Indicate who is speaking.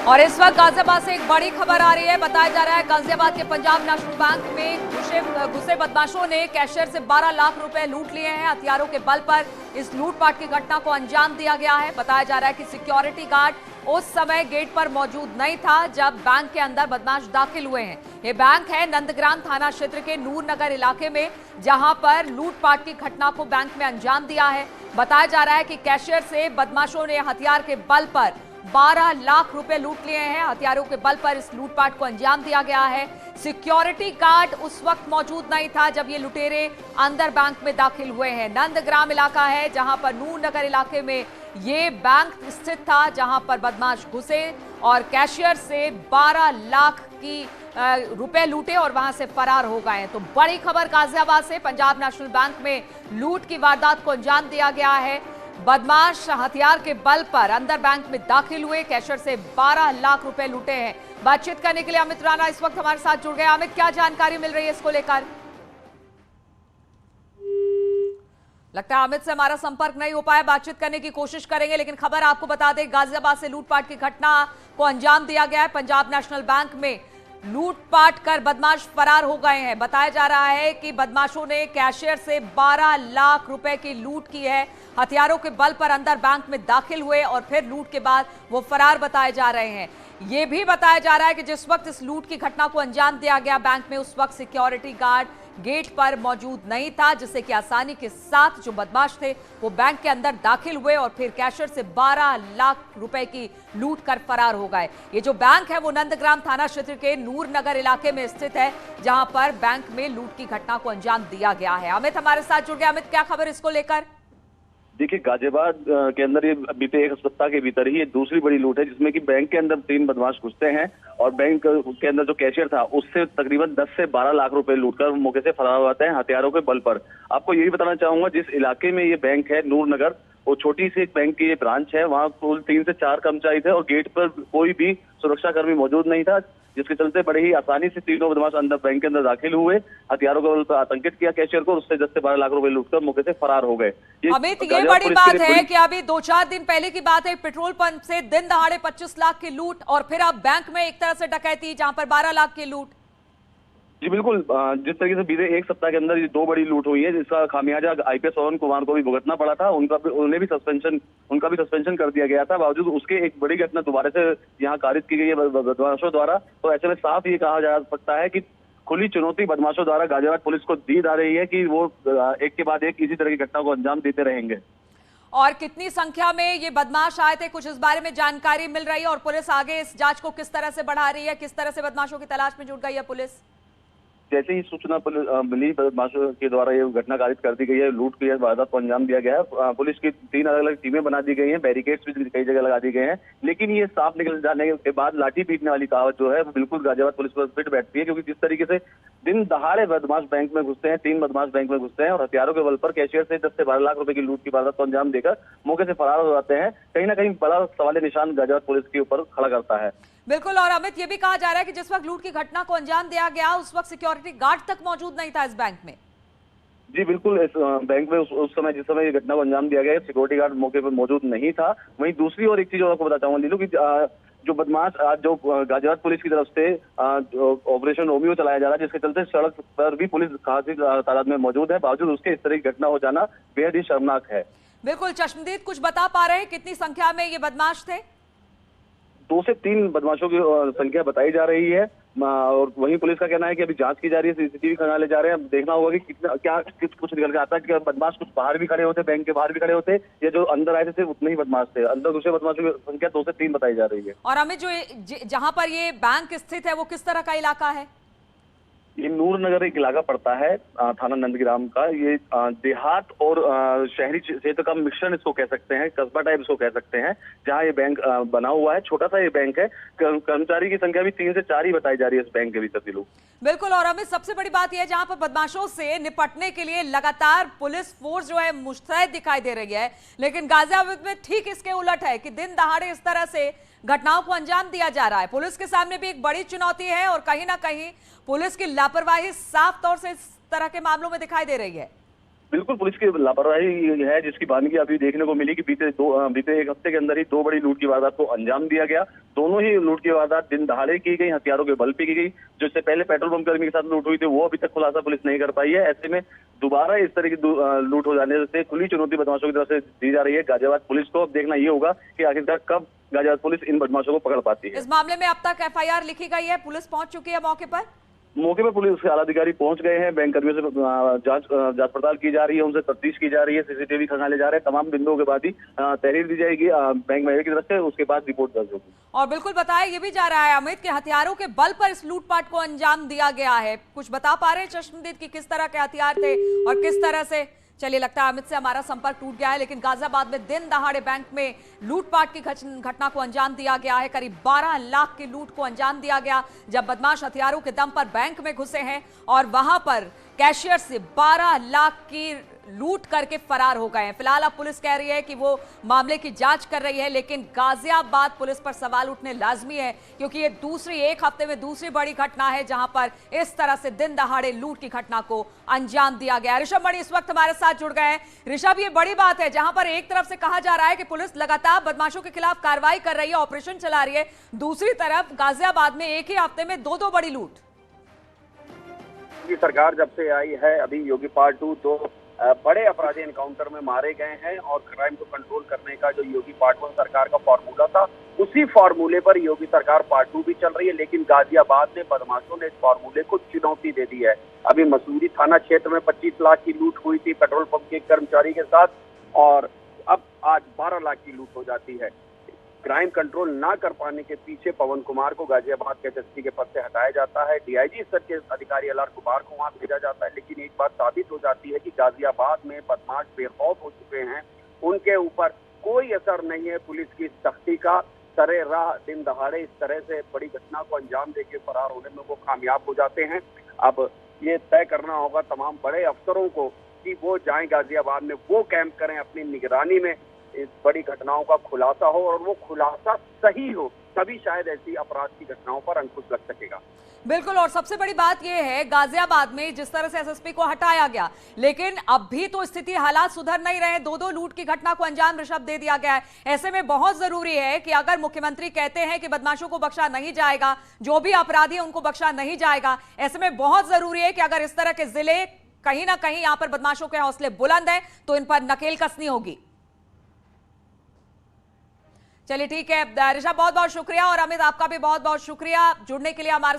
Speaker 1: और इस वक्त गाजियाबाद से एक बड़ी खबर आ रही है। बताया जा रहा है गाजियाबाद के पंजाब नेशनल बैंक में घुसे बदमाशों ने कैशियर से 12 लाख रुपए लूट लिए हैं। हथियारों के बल पर इस लूटपाट की घटना को अंजाम दिया गया है। बताया जा रहा है कि सिक्योरिटी गार्ड उस समय गेट पर मौजूद नहीं था जब बैंक के अंदर बदमाश दाखिल हुए हैं। ये बैंक है नंदग्राम थाना क्षेत्र के नूरनगर इलाके में, जहां पर लूटपाट की घटना को बैंक में अंजाम दिया है। बताया जा रहा है कि कैशियर से बदमाशों ने हथियार के बल पर 12 लाख रुपए लूट लिए हैं। हथियारों के बल पर इस लूटपाट को अंजाम दिया गया है। सिक्योरिटी गार्ड उस वक्त मौजूद नहीं था जब ये लुटेरे अंदर बैंक में दाखिल हुए हैं। नंदग्राम इलाका है जहां पर नूरनगर इलाके में ये बैंक स्थित था, जहां पर बदमाश घुसे और कैशियर से 12 लाख की रुपए लूटे और वहां से फरार हो गए। तो बड़ी खबर गाजियाबाद से, पंजाब नेशनल बैंक में लूट की वारदात को अंजाम दिया गया है। बदमाश हथियार के बल पर अंदर बैंक में दाखिल हुए, कैशियर से 12 लाख रुपए लूटे हैं। बातचीत करने के लिए अमित राणा इस वक्त हमारे साथ जुड़ गए। अमित, क्या जानकारी मिल रही है इसको लेकर? लगता है अमित से हमारा संपर्क नहीं हो पाया। बातचीत करने की कोशिश करेंगे, लेकिन खबर आपको बता दें, गाजियाबाद से लूटपाट की घटना को अंजाम दिया गया है। पंजाब नेशनल बैंक में लूटपाट कर बदमाश फरार हो गए हैं। बताया जा रहा है कि बदमाशों ने कैशियर से 12 लाख रुपए की लूट की है। हथियारों के बल पर अंदर बैंक में दाखिल हुए और फिर लूट के बाद वो फरार बताए जा रहे हैं। ये भी बताया जा रहा है कि जिस वक्त इस लूट की घटना को अंजाम दिया गया बैंक में, उस वक्त सिक्योरिटी गार्ड गेट पर मौजूद नहीं था, जिससे कि आसानी के साथ जो बदमाश थे वो बैंक के अंदर दाखिल हुए और फिर कैशियर से 12 लाख रुपए की लूट कर फरार हो गए। ये जो बैंक है वो नंदग्राम थाना क्षेत्र के नूरनगर इलाके में स्थित है, जहां पर बैंक में लूट की घटना को अंजाम दिया गया है। अमित हमारे साथ जुड़ गया। अमित, क्या खबर इसको लेकर?
Speaker 2: देखिए, गाजियाबाद के अंदर ये बीते एक सप्ताह के भीतर ही ये दूसरी बड़ी लूट है, जिसमें कि बैंक के अंदर 3 बदमाश घुसते हैं और बैंक के अंदर जो कैशियर था उससे तकरीबन 10 से 12 लाख रुपए लूटकर मौके से फरार हो जाते हैं हथियारों के बल पर। आपको यही बताना चाहूंगा, जिस इलाके में ये बैंक है नूरनगर, वो छोटी सी एक बैंक की ये ब्रांच है। वहाँ कुल 3 से 4 कर्मचारी थे और गेट पर कोई भी सुरक्षा कर्मी मौजूद नहीं था, जिसके चलते बड़े ही आसानी से तीनों बदमाश अंदर बैंक के अंदर दाखिल हुए, हथियारों के बल पर आतंकित किया कैशियर को, उससे 10 से 12 लाख रुपए लूटकर मौके से फरार हो गए।
Speaker 1: अमित, ये बड़ी बात है कि अभी 2-4 दिन पहले की बात है, पेट्रोल पंप से दिन दहाड़े 25 लाख की लूट और फिर अब बैंक में एक तरह से डकैती जहां पर 12 लाख की लूट।
Speaker 2: जी बिल्कुल, जिस तरीके से बीते एक सप्ताह के अंदर ये 2 बड़ी लूट हुई है, जिसका खामियाजा आईपीएस पवन कुमार को भी भुगतना पड़ा था। उनका भी सस्पेंशन कर दिया गया था। बावजूद उसके एक बड़ी घटना दोबारा से यहाँ कारित की गई है बदमाशों द्वारा। तो ऐसे में साफ ये कहा जा सकता है कि खुली चुनौती बदमाशों द्वारा गाजियाबाद पुलिस को दी जा रही है कि वो एक के बाद एक इसी तरह की घटना को अंजाम देते रहेंगे।
Speaker 1: और कितनी संख्या में ये बदमाश आए थे, कुछ इस बारे में जानकारी मिल रही है? और पुलिस आगे इस जांच को किस तरह से बढ़ा रही है, किस तरह से बदमाशों की तलाश में जुट गई है पुलिस?
Speaker 2: जैसे ही सूचना मिली, बदमाशों के द्वारा ये घटना कारित कर दी गई है, लूट की वारदात को अंजाम दिया गया है। पुलिस की 3 अलग अलग टीमें बना दी गई हैं, बैरिकेड्स भी कई जगह लगा दिए गए हैं। लेकिन ये साफ निकल जाने के बाद लाठी पीटने वाली कहावत जो है वो बिल्कुल गाजियाबाद पुलिस पर फिट बैठती है, क्योंकि जिस तरीके से दिन दहाड़े बदमाश बैंक में घुसते हैं, 3 बदमाश बैंक में घुसते हैं और हथियारों के बल पर कैशियर से 10 से 12 लाख रुपए की लूट की वारदात को अंजाम देकर मौके से फरार हो जाते हैं, कहीं ना कहीं बड़ा सवालिया निशान गाजियाबाद पुलिस के ऊपर खड़ा करता है।
Speaker 1: बिल्कुल। और अमित, ये भी कहा जा रहा है कि जिस वक्त लूट की घटना को अंजाम दिया गया उस वक्त सिक्योरिटी गार्ड तक मौजूद नहीं था इस बैंक में।
Speaker 2: जी बिल्कुल, इस बैंक में उस समय जिस समय ये घटना को अंजाम दिया गया, सिक्योरिटी गार्ड मौके पर मौजूद नहीं था। वहीं दूसरी और एक चीज आपको बताता हूँ लीलू, की जो बदमाश जो गाजियाबाद पुलिस की तरफ से ऑपरेशन रोमियो चलाया जा रहा है, जिसके चलते सड़क पर भी पुलिस खासी तादाद में मौजूद है, बावजूद उसके इस तरह की घटना हो जाना बेहद ही शर्मनाक है।
Speaker 1: बिल्कुल। चश्मदीद, कुछ बता पा रहे हैं कितनी संख्या में ये बदमाश थे?
Speaker 2: 2 से 3 बदमाशों की संख्या बताई जा रही है और वहीं पुलिस का कहना है कि अभी जांच की जा रही है, सीसीटीवी खंगाले जा रहे हैं। अब देखना होगा कि कुछ निकल के आता है कि बदमाश कुछ बाहर भी खड़े होते, बैंक के बाहर भी खड़े होते, या जो अंदर आए थे सिर्फ उतने ही बदमाश थे। अंदर दूसरे बदमाशों की संख्या 2 से 3 बताई जा रही है।
Speaker 1: और हमें जहां पर ये बैंक स्थित है वो किस तरह का इलाका है?
Speaker 2: ये नूरनगर एक इलाका पड़ता है, थाना नंदग्राम का। ये देहात और शहरी क्षेत्र का मिश्रण इसको कह सकते हैं, कस्बा टाइप इसको कह सकते हैं, जहाँ ये बैंक बना हुआ है। छोटा सा ये बैंक है, कर्मचारी की संख्या भी 3 से 4 ही बताई जा रही है इस बैंक के भीतर भी लोग।
Speaker 1: बिल्कुल। और हमें सबसे बड़ी बात यह है, जहां पर बदमाशों से निपटने के लिए लगातार पुलिस फोर्स जो है मुस्तैद दिखाई दे रही है, लेकिन गाजियाबाद में ठीक इसके उलट है कि दिन दहाड़े इस तरह से घटनाओं को अंजाम दिया जा रहा है। पुलिस के सामने भी एक बड़ी चुनौती है और कहीं ना कहीं पुलिस की लापरवाही साफ तौर से इस तरह के मामलों में दिखाई दे रही है।
Speaker 2: बिल्कुल पुलिस की लापरवाही है, जिसकी बानगी अभी देखने को मिली कि बीते एक हफ्ते के अंदर ही 2 बड़ी लूट की वारदात को अंजाम दिया गया। दोनों ही लूट की वारदात दिन दहाड़े की गई, हथियारों के बल पे की गई। जो इससे पहले पेट्रोल पंप कर्मी के साथ लूट हुई थी वो अभी तक खुलासा पुलिस नहीं कर पाई है। ऐसे में दोबारा इस तरह की लूट हो जाने से खुली चुनौती बदमाशों की तरफ से दी जा रही है गाजियाबाद पुलिस को। अब देखना ये होगा कि आखिरकार कब गाजियाबाद पुलिस इन बदमाशों को पकड़ पाती है।
Speaker 1: इस मामले में अब तक FIR लिखी गई है, पुलिस पहुंच चुकी है मौके पर।
Speaker 2: मौके पर पुलिस के आला अधिकारी पहुंच गए हैं। बैंक कर्मियों से जांच पड़ताल की जा रही है, उनसे तफ्तीश की जा रही है, CCTV खंगाले जा रहे हैं। तमाम बिंदुओं के बाद ही तहरीर दी जाएगी बैंक मैनेजर की तरफ से, उसके बाद रिपोर्ट दर्ज होगी।
Speaker 1: और बिल्कुल बताया ये भी जा रहा है अमित के हथियारों के बल पर इस लूटपाट को अंजाम दिया गया है। कुछ बता पा रहे हैं चश्मदीद की किस तरह के हथियार थे और किस तरह से? चलिए, लगता है अमित से हमारा संपर्क टूट गया है, लेकिन गाजियाबाद में दिन दहाड़े बैंक में लूटपाट की घटना को अंजाम दिया गया है। करीब 12 लाख की लूट को अंजाम दिया गया जब बदमाश हथियारों के दम पर बैंक में घुसे हैं और वहां पर कैशियर से 12 लाख की लूट करके फरार हो गए हैं। फिलहाल अब पुलिस कह रही है कि वो मामले की जांच कर रही है, लेकिन गाजियाबाद पुलिस पर सवाल उठने लाजमी है क्योंकि ये एक हफ्ते में दूसरी बड़ी घटना है जहां पर इस तरह से दिन दहाड़े लूट की घटना को अंजाम दिया गया। ऋषभ मणि इस वक्त हमारे साथ जुड़ गए हैं। ऋषभ, ये बड़ी बात है जहां पर एक तरफ से कहा जा रहा है कि पुलिस लगातार बदमाशों के खिलाफ कार्रवाई कर रही है, ऑपरेशन चला रही है, दूसरी तरफ गाजियाबाद में एक ही हफ्ते में दो बड़ी लूट।
Speaker 3: सरकार जब से आई है, अभी योगी पार्ट 2 तो बड़े अपराधी एनकाउंटर में मारे गए हैं और क्राइम को कंट्रोल करने का जो योगी पार्ट 1 सरकार का फॉर्मूला था, उसी फॉर्मूले पर योगी सरकार पार्ट 2 भी चल रही है। लेकिन गाजियाबाद में बदमाशों ने इस फॉर्मूले को चुनौती दे दी है। अभी मसूरी थाना क्षेत्र में 25 लाख की लूट हुई थी पेट्रोल पंप के कर्मचारी के साथ, और अब आज 12 लाख की लूट हो जाती है। क्राइम कंट्रोल ना कर पाने के पीछे पवन कुमार को गाजियाबाद के SSP के पद से हटाया जाता है, DIG स्तर के अधिकारी LR कुमार को वहां भेजा जाता है। लेकिन एक बात साबित हो जाती है कि गाजियाबाद में बदमाश बेखौफ हो चुके हैं, उनके ऊपर कोई असर नहीं है पुलिस की सख्ती का। सरे राह दिन दहाड़े इस तरह से बड़ी घटना को अंजाम देके फरार होने में वो कामयाब हो जाते हैं। अब ये तय करना होगा तमाम बड़े अफसरों को कि वो जाएं गाजियाबाद में, वो कैंप करें, अपनी निगरानी में इस बड़ी घटनाओं का खुलासा हो और वो खुलासा सही हो, तभी शायद ऐसी अपराध की घटनाओं पर अंकुश लग सकेगा।
Speaker 1: बिल्कुल, और सबसे बड़ी बात यह है गाजियाबाद में जिस तरह से SSP को हटाया गया, लेकिन अब भी तो स्थिति हालात सुधर नहीं रहे। दो लूट की घटना को अंजाम ऋषभ दे दिया गया है। ऐसे में बहुत जरूरी है कि अगर मुख्यमंत्री कहते हैं कि बदमाशों को बख्शा नहीं जाएगा, जो भी अपराधी है उनको बख्शा नहीं जाएगा, ऐसे में बहुत जरूरी है कि अगर इस तरह के जिले कहीं ना कहीं यहां पर बदमाशों के हौसले बुलंद हैं तो इन पर नकेल कसनी होगी। चलिए ठीक है ऋषभ, बहुत बहुत शुक्रिया, और अमित आपका भी बहुत बहुत शुक्रिया जुड़ने के लिए हमारे साथ।